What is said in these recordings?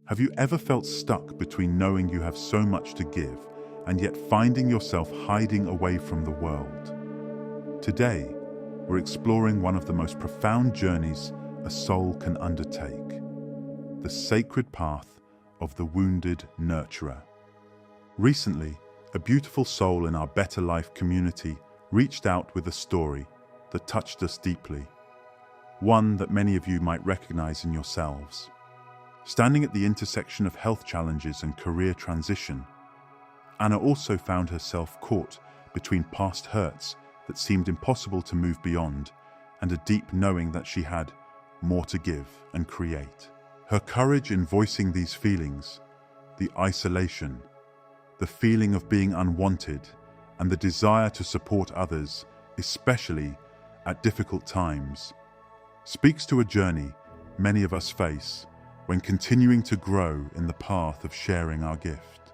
Have you ever felt stuck between knowing you have so much to give and yet finding yourself hiding away from the world? Today, we're exploring one of the most profound journeys a soul can undertake, the sacred path of the wounded nurturer. Recently, a beautiful soul in our Better Life community reached out with a story that touched us deeply, one that many of you might recognize in yourselves. Standing at the intersection of health challenges and career transition, Anna also found herself caught between past hurts that seemed impossible to move beyond and a deep knowing that she had more to give and create. Her courage in voicing these feelings, the isolation, the feeling of being unwanted, and the desire to support others, especially at difficult times, speaks to a journey many of us face when continuing to grow in the path of sharing our gift.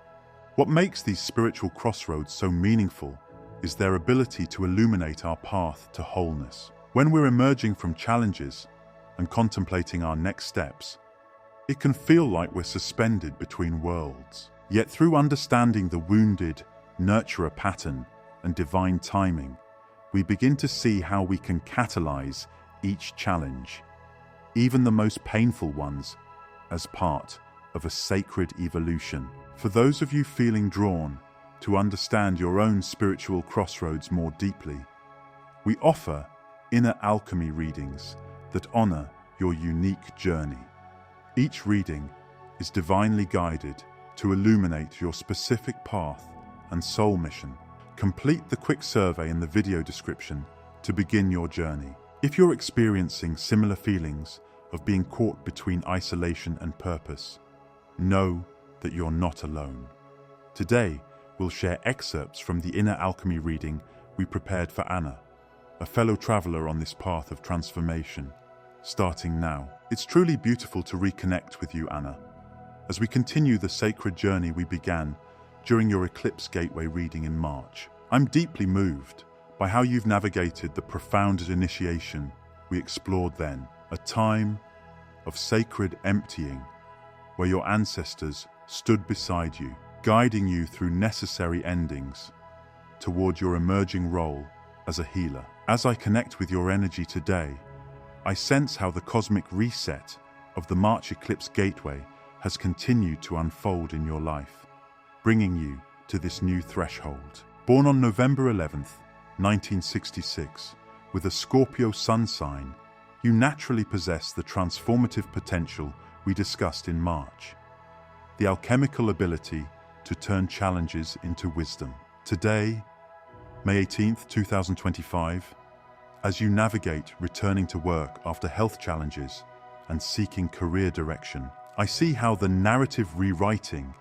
What makes these spiritual crossroads so meaningful is their ability to illuminate our path to wholeness. When we're emerging from challenges and contemplating our next steps, it can feel like we're suspended between worlds. Yet through understanding the wounded nurturer pattern and divine timing, we begin to see how we can catalyze each challenge, even the most painful ones, as part of a sacred evolution. For those of you feeling drawn to understand your own spiritual crossroads more deeply, we offer Inner Alchemy readings that honor your unique journey. Each reading is divinely guided to illuminate your specific path and soul mission. Complete the quick survey in the video description to begin your journey. If you're experiencing similar feelings of being caught between isolation and purpose, know that you're not alone. Today, we'll share excerpts from the Inner Alchemy reading we prepared for Anna, a fellow traveler on this path of transformation. Starting now. It's truly beautiful to reconnect with you, Anna, as we continue the sacred journey we began during your Eclipse Gateway reading in March. I'm deeply moved by how you've navigated the profound initiation we explored then, a time of sacred emptying where your ancestors stood beside you, guiding you through necessary endings toward your emerging role as a healer. As I connect with your energy today, I sense how the cosmic reset of the March Eclipse Gateway has continued to unfold in your life, bringing you to this new threshold. Born on November 11th, 1966, with a Scorpio sun sign, you naturally possess the transformative potential we discussed in March, the alchemical ability to turn challenges into wisdom. Today, May 18th, 2025, as you navigate returning to work after health challenges and seeking career direction, I see how the narrative rewriting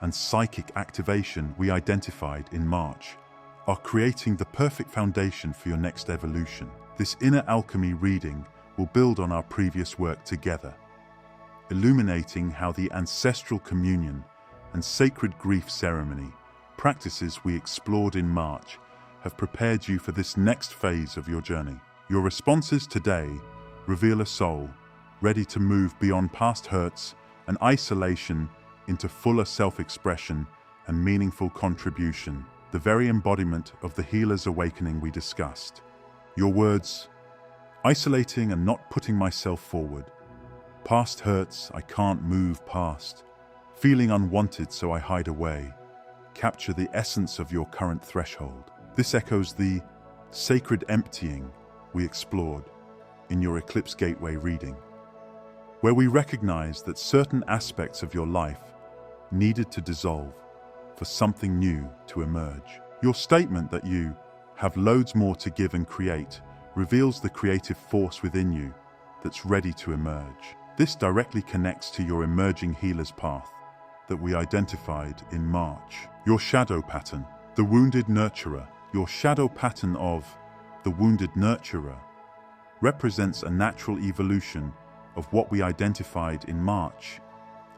and psychic activation we identified in March are creating the perfect foundation for your next evolution. This Inner Alchemy reading will build on our previous work together, illuminating how the ancestral communion and sacred grief ceremony practices we explored in March have prepared you for this next phase of your journey. Your responses today reveal a soul ready to move beyond past hurts and isolation into fuller self-expression and meaningful contribution, the very embodiment of the healer's awakening we discussed. Your words, isolating and not putting myself forward, past hurts I can't move past, feeling unwanted so I hide away, capture the essence of your current threshold. This echoes the sacred emptying we explored in your Eclipse Gateway reading, where we recognize that certain aspects of your life needed to dissolve for something new to emerge. Your statement that you have loads more to give and create reveals the creative force within you that's ready to emerge. This directly connects to your emerging healer's path that we identified in March. Your shadow pattern, the wounded nurturer. Your shadow pattern of the wounded nurturer represents a natural evolution of what we identified in March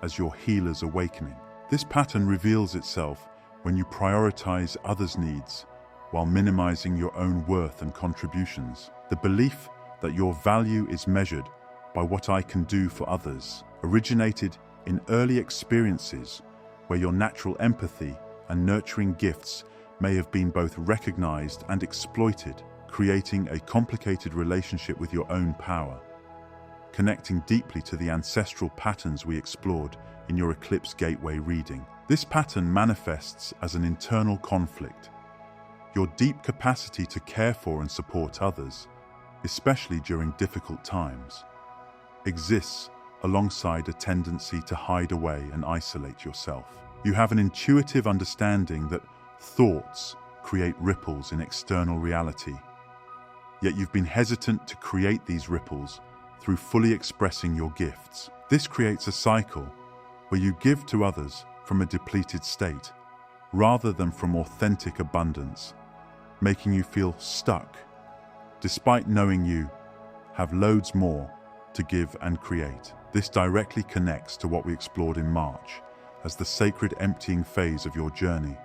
as your healer's awakening. This pattern reveals itself when you prioritize others' needs while minimizing your own worth and contributions. The belief that your value is measured by what I can do for others originated in early experiences where your natural empathy and nurturing gifts may have been both recognized and exploited, creating a complicated relationship with your own power. Connecting deeply to the ancestral patterns we explored in your Eclipse Gateway reading. This pattern manifests as an internal conflict. Your deep capacity to care for and support others, especially during difficult times, exists alongside a tendency to hide away and isolate yourself. You have an intuitive understanding that thoughts create ripples in external reality, yet you've been hesitant to create these ripples through fully expressing your gifts. This creates a cycle where you give to others from a depleted state, rather than from authentic abundance, making you feel stuck, despite knowing you have loads more to give and create. This directly connects to what we explored in March as the sacred emptying phase of your journey,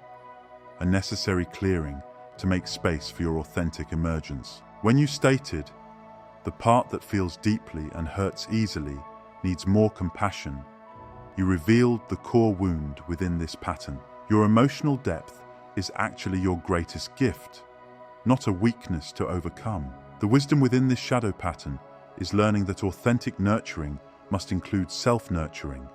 a necessary clearing to make space for your authentic emergence. When you stated, "The part that feels deeply and hurts easily needs more compassion," you revealed the core wound within this pattern. Your emotional depth is actually your greatest gift, not a weakness to overcome. The wisdom within this shadow pattern is learning that authentic nurturing must include self-nurturing,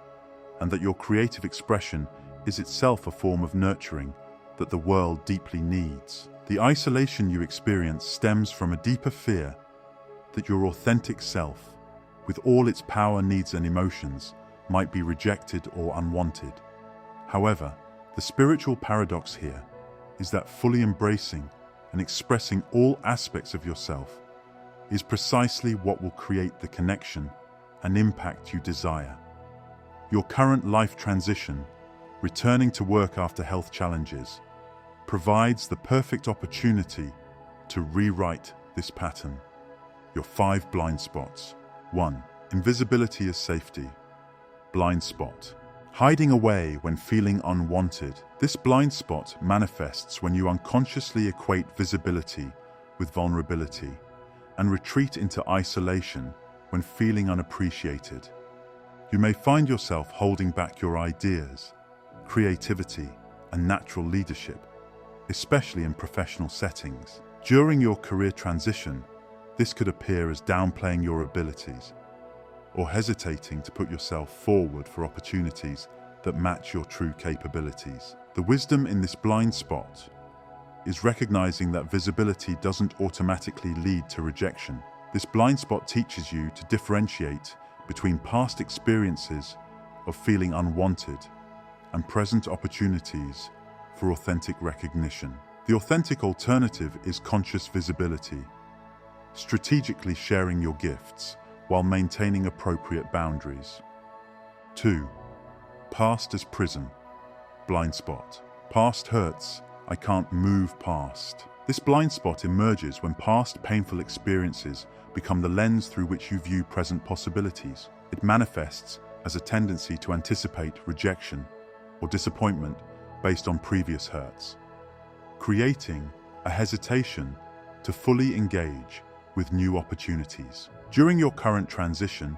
and that your creative expression is itself a form of nurturing that the world deeply needs. The isolation you experience stems from a deeper fear that your authentic self, with all its power, needs and emotions, might be rejected or unwanted. However, the spiritual paradox here is that fully embracing and expressing all aspects of yourself is precisely what will create the connection and impact you desire. Your current life transition, returning to work after health challenges, provides the perfect opportunity to rewrite this pattern. Your 5 blind spots. 1. Invisibility as safety. Blind spot. Hiding away when feeling unwanted. This blind spot manifests when you unconsciously equate visibility with vulnerability and retreat into isolation when feeling unappreciated. You may find yourself holding back your ideas, creativity, and natural leadership, especially in professional settings. During your career transition, this could appear as downplaying your abilities or hesitating to put yourself forward for opportunities that match your true capabilities. The wisdom in this blind spot is recognizing that visibility doesn't automatically lead to rejection. This blind spot teaches you to differentiate between past experiences of feeling unwanted and present opportunities for authentic recognition. The authentic alternative is conscious visibility, strategically sharing your gifts while maintaining appropriate boundaries. 2. Past as prison. Blind spot. Past hurts I can't move past. This blind spot emerges when past painful experiences become the lens through which you view present possibilities. It manifests as a tendency to anticipate rejection or disappointment based on previous hurts, creating a hesitation to fully engage with new opportunities. During your current transition,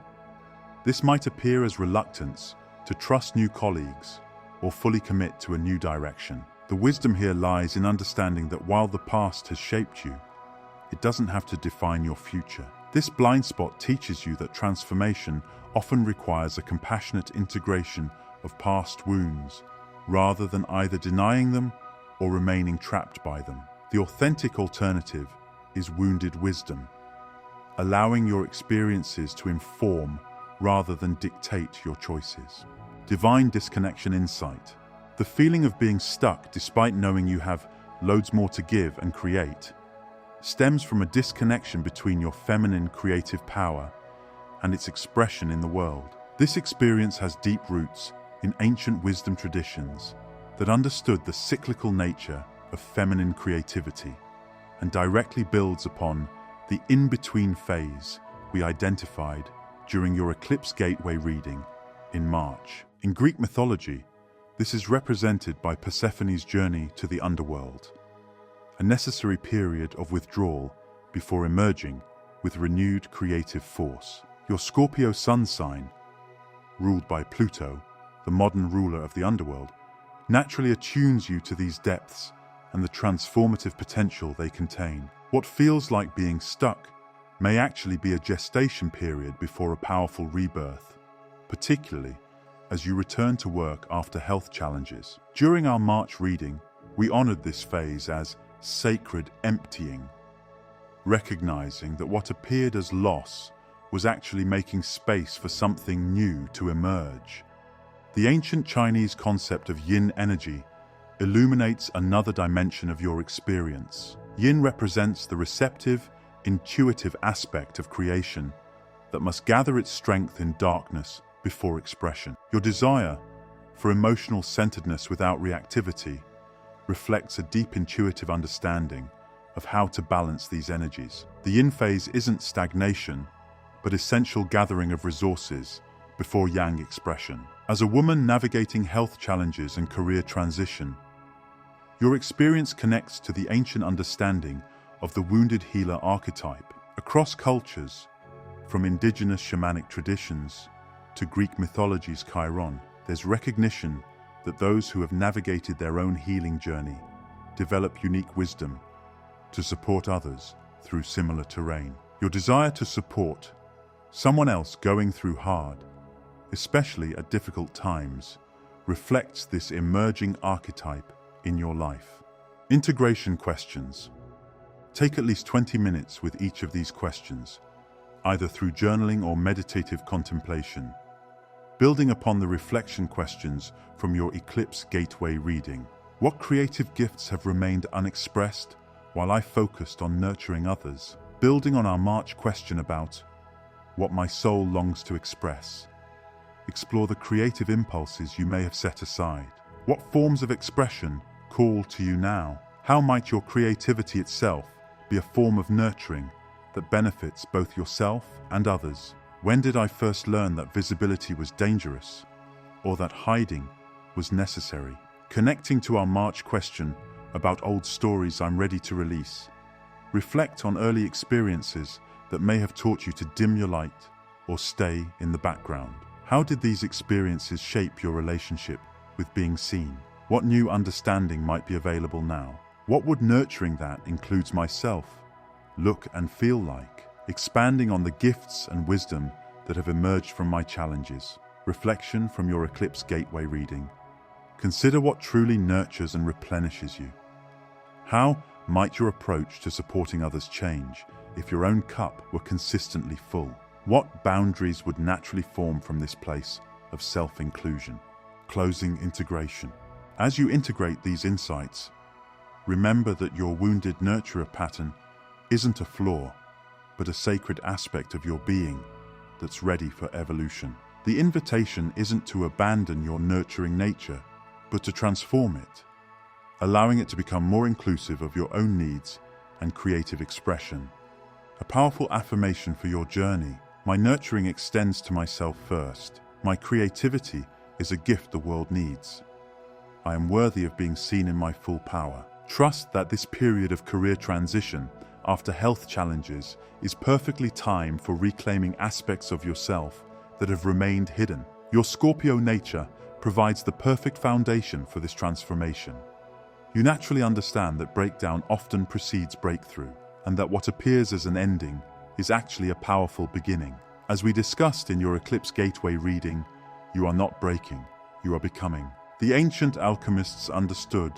this might appear as reluctance to trust new colleagues or fully commit to a new direction. The wisdom here lies in understanding that while the past has shaped you, it doesn't have to define your future. This blind spot teaches you that transformation often requires a compassionate integration of past wounds, rather than either denying them or remaining trapped by them. The authentic alternative is wounded wisdom, allowing your experiences to inform rather than dictate your choices. Divine disconnection insight. The feeling of being stuck despite knowing you have loads more to give and create stems from a disconnection between your feminine creative power and its expression in the world. This experience has deep roots in ancient wisdom traditions that understood the cyclical nature of feminine creativity and directly builds upon the in-between phase we identified during your Eclipse Gateway reading in March. In Greek mythology, this is represented by Persephone's journey to the underworld, a necessary period of withdrawal before emerging with renewed creative force. Your Scorpio sun sign ruled by Pluto, the modern ruler of the underworld, naturally attunes you to these depths and the transformative potential they contain. What feels like being stuck may actually be a gestation period before a powerful rebirth, particularly as you return to work after health challenges. During our March reading, we honored this phase as sacred emptying, recognizing that what appeared as loss was actually making space for something new to emerge. The ancient Chinese concept of yin energy illuminates another dimension of your experience. Yin represents the receptive, intuitive aspect of creation that must gather its strength in darkness before expression. Your desire for emotional centeredness without reactivity reflects a deep intuitive understanding of how to balance these energies. The yin phase isn't stagnation, but essential gathering of resources before yang expression. As a woman navigating health challenges and career transition, your experience connects to the ancient understanding of the wounded healer archetype. Across cultures, from indigenous shamanic traditions to Greek mythology's Chiron, there's recognition that those who have navigated their own healing journey develop unique wisdom to support others through similar terrain. Your desire to support someone else going through hard, especially at difficult times, reflects this emerging archetype in your life. Integration questions. Take at least 20 minutes with each of these questions, either through journaling or meditative contemplation, building upon the reflection questions from your Eclipse Gateway reading. What creative gifts have remained unexpressed while I focused on nurturing others? Building on our March question about what my soul longs to express, explore the creative impulses you may have set aside. What forms of expression call to you now? How might your creativity itself be a form of nurturing that benefits both yourself and others? When did I first learn that visibility was dangerous, or that hiding was necessary? Connecting to our March question about old stories I'm ready to release, reflect on early experiences that may have taught you to dim your light or stay in the background. How did these experiences shape your relationship with being seen? What new understanding might be available now? What would nurturing that includes myself look and feel like? Expanding on the gifts and wisdom that have emerged from my challenges. Reflection from your Eclipse Gateway reading. Consider what truly nurtures and replenishes you. How might your approach to supporting others change if your own cup were consistently full? What boundaries would naturally form from this place of self-inclusion? Closing integration. As you integrate these insights, remember that your wounded nurturer pattern isn't a flaw, but a sacred aspect of your being that's ready for evolution. The invitation isn't to abandon your nurturing nature, but to transform it, allowing it to become more inclusive of your own needs and creative expression. A powerful affirmation for your journey. My nurturing extends to myself first. My creativity is a gift the world needs. I am worthy of being seen in my full power. Trust that this period of career transition after health challenges is perfectly timed for reclaiming aspects of yourself that have remained hidden. Your Scorpio nature provides the perfect foundation for this transformation. You naturally understand that breakdown often precedes breakthrough, and that what appears as an ending is actually a powerful beginning. As we discussed in your Eclipse Gateway reading, you are not breaking, you are becoming. The ancient alchemists understood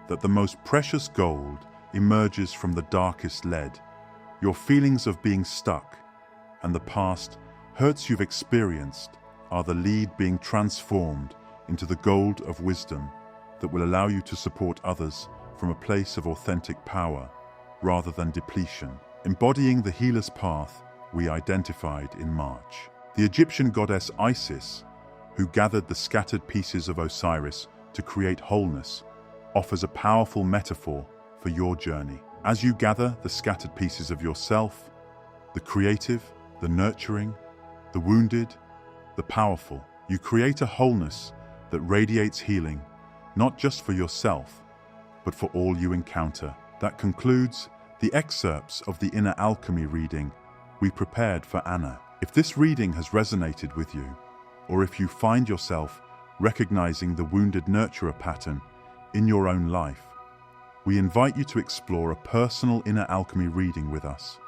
that the most precious gold emerges from the darkest lead. Your feelings of being stuck and the past hurts you've experienced are the lead being transformed into the gold of wisdom that will allow you to support others from a place of authentic power rather than depletion. Embodying the healer's path we identified in March. The Egyptian goddess Isis, who gathered the scattered pieces of Osiris to create wholeness, offers a powerful metaphor for your journey. As you gather the scattered pieces of yourself, the creative, the nurturing, the wounded, the powerful, you create a wholeness that radiates healing, not just for yourself, but for all you encounter. That concludes the excerpts of the Inner Alchemy reading we prepared for Anna. If this reading has resonated with you, or if you find yourself recognizing the wounded nurturer pattern in your own life, we invite you to explore a personal inner alchemy reading with us.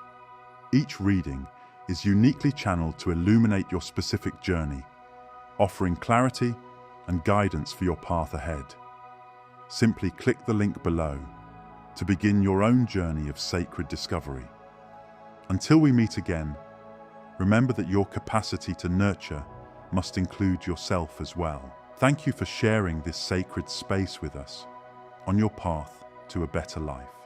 Each reading is uniquely channeled to illuminate your specific journey, offering clarity and guidance for your path ahead. Simply click the link below to begin your own journey of sacred discovery. Until we meet again, remember that your capacity to nurture must include yourself as well. Thank you for sharing this sacred space with us on your path to a better life.